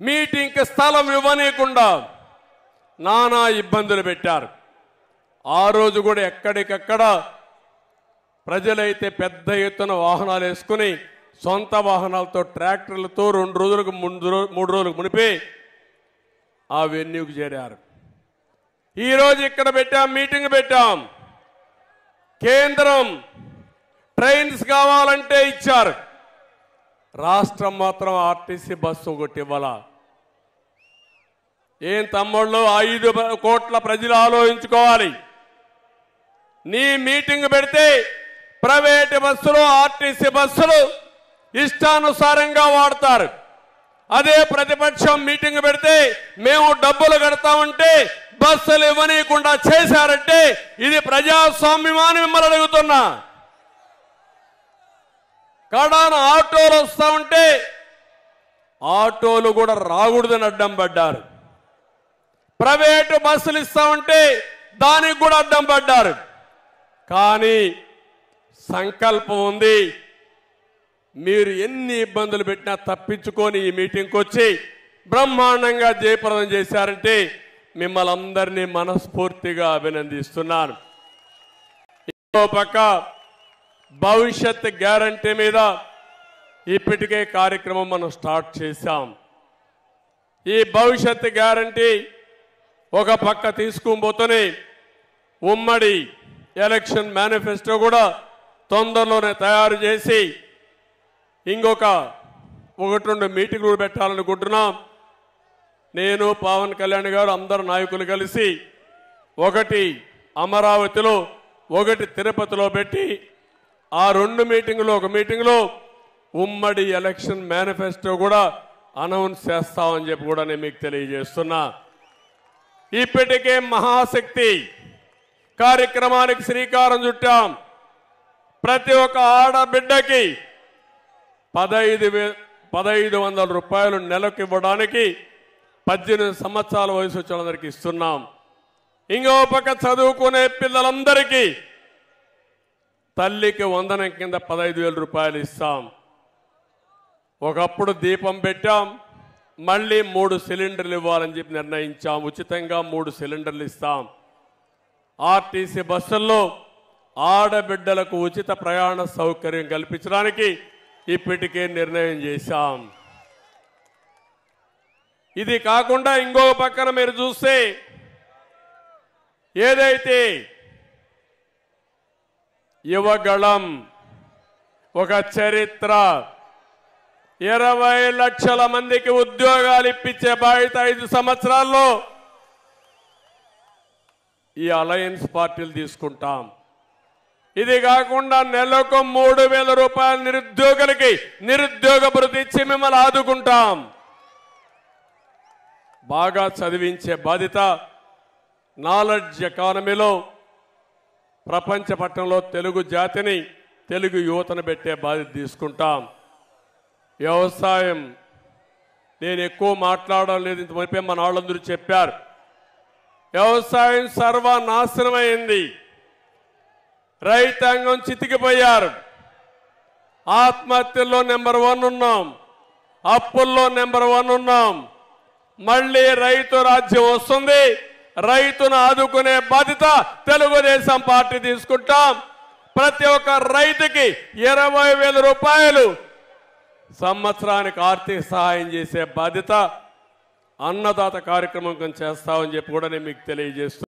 మీటింగ్కి స్థలం ఇవ్వనీయకుండా నానా ఇబ్బందులు పెట్టారు. ఆ రోజు కూడా ఎక్కడికక్కడ ప్రజలైతే పెద్ద ఎత్తున వాహనాలు వేసుకుని సొంత వాహనాలతో ట్రాక్టర్లతో 2 రోజులకు 3 రోజులకు మునిపి ఆ వెన్యూకి చేరారు. ఈరోజు ఇక్కడ పెట్టాం, మీటింగ్ పెట్టాం. కేంద్రం ట్రైన్స్ కావాలంటే ఇచ్చారు, రాష్ట్రం మాత్రం ఆర్టీసీ బస్సు ఒకటి ఇవ్వాల. ఏం తమ్ముళ్ళు, 5 కోట్ల ప్రజలు ఆలోచించుకోవాలి. నీ మీటింగ్ పెడితే ప్రైవేట్ బస్సులు ఆర్టీసీ బస్సులు ఇష్టానుసారంగా వాడతారు. అదే ప్రతిపక్షం మీటింగ్ పెడితే మేము డబ్బులు కడతామంటే బస్సులు ఇవ్వనీయకుండా చేశారంటే ఇది ప్రజాస్వామ్యమని మిమ్మల్ని అడుగుతున్నా. కడాన ఆటోలు వస్తా ఉంటే ఆటోలు కూడా రాకూడదని అడ్డం పడ్డారు. ప్రైవేటు బస్సులు ఇస్తా ఉంటే దానికి కూడా అడ్డం పడ్డారు. కానీ సంకల్పం ఉంది. మీరు ఎన్ని ఇబ్బందులు పెట్టినా తప్పించుకొని ఈ మీటింగ్కి వచ్చి బ్రహ్మాండంగా జయప్రదం చేశారంటే మిమ్మల్ని అందరినీ మనస్ఫూర్తిగా అభినందిస్తున్నాను. ఇంకో పక్క భవిష్యత్ గ్యారంటీ మీద ఇప్పటికే కార్యక్రమం మనం స్టార్ట్ చేశాం. ఈ భవిష్యత్ గ్యారంటీ ఒక పక్క తీసుకుపోతూనే ఉమ్మడి ఎలక్షన్ మేనిఫెస్టో కూడా తొందరలోనే తయారు చేసి ఇంకొక 1-2 మీటింగులు పెట్టాలనుకుంటున్నాం. నేను పవన్ కళ్యాణ్ గారు అందరు నాయకులు కలిసి ఒకటి అమరావతిలో ఒకటి తిరుపతిలో పెట్టి ఆ 2 మీటింగులు ఒక మీటింగులో ఉమ్మడి ఎలక్షన్ మేనిఫెస్టో కూడా అనౌన్స్ చేస్తామని చెప్పి కూడా నేను మీకు తెలియజేస్తున్నా. ఇప్పటికే మహాశక్తి కార్యక్రమానికి శ్రీకారం చుట్టాం. ప్రతి ఒక్క ఆడబిడ్డకి 1500 రూపాయలు నెలకు ఇవ్వడానికి 18 సంవత్సరాల వయసు వచ్చిన వాళ్ళందరికీ ఇస్తున్నాం. ఇంకో పక్క చదువుకునే పిల్లలందరికీ తల్లికి వందనం కింద 15,000 రూపాయలు ఇస్తాం. ఒకప్పుడు దీపం పెట్టాం, మళ్ళీ 3 సిలిండర్లు ఇవ్వాలని చెప్పి నిర్ణయించాం. ఉచితంగా 3 సిలిండర్లు ఇస్తాం. ఆర్టీసీ బస్సుల్లో ఆడబిడ్డలకు ఉచిత ప్రయాణ సౌకర్యం కల్పించడానికి ఇప్పటికే నిర్ణయం చేశాం. ఇది కాకుండా ఇంకో పక్కన మీరు చూస్తే ఏదైతే యువగళం ఒక చరిత్ర 20 లక్షల మందికి ఉద్యోగాలు ఇప్పించే బాధ్యత 5 సంవత్సరాల్లో ఈ అలయన్స్ పార్టీలు తీసుకుంటాం. ఇది కాకుండా నెలకు 3,000 రూపాయల నిరుద్యోగులకి నిరుద్యోగ భృతి ఇచ్చి మిమ్మల్ని ఆదుకుంటాం. బాగా చదివించే బాధ్యత, నాలెడ్జ్ ఎకానమీలో ప్రపంచ పట్టణంలో తెలుగు జాతిని తెలుగు యువతను పెట్టే బాధ్యత తీసుకుంటాం. వ్యవసాయం నేను ఎక్కువ మాట్లాడడం లేదు, ఇంత మునిపే మన వాళ్ళందరూ చెప్పారు. వ్యవసాయం సర్వనాశనమైంది. రైతాంగం చితికిపోయారు. ఆత్మహత్యల్లో నెంబర్ 1 ఉన్నాం, అప్పుల్లో నెంబర్ 1 ఉన్నాం. మళ్ళీ రైతు రాజ్యం వస్తుంది. రైతును ఆదుకునే బాధ్యత తెలుగుదేశం పార్టీ తీసుకుంటాం. ప్రతి ఒక్క రైతుకి 20,000 రూపాయలు సంవత్సరానికి ఆర్థిక సహాయం చేసే బాధ్యత అన్నదాత కార్యక్రమం చేస్తామని చెప్పి కూడా నేను మీకు తెలియజేస్తున్నాను.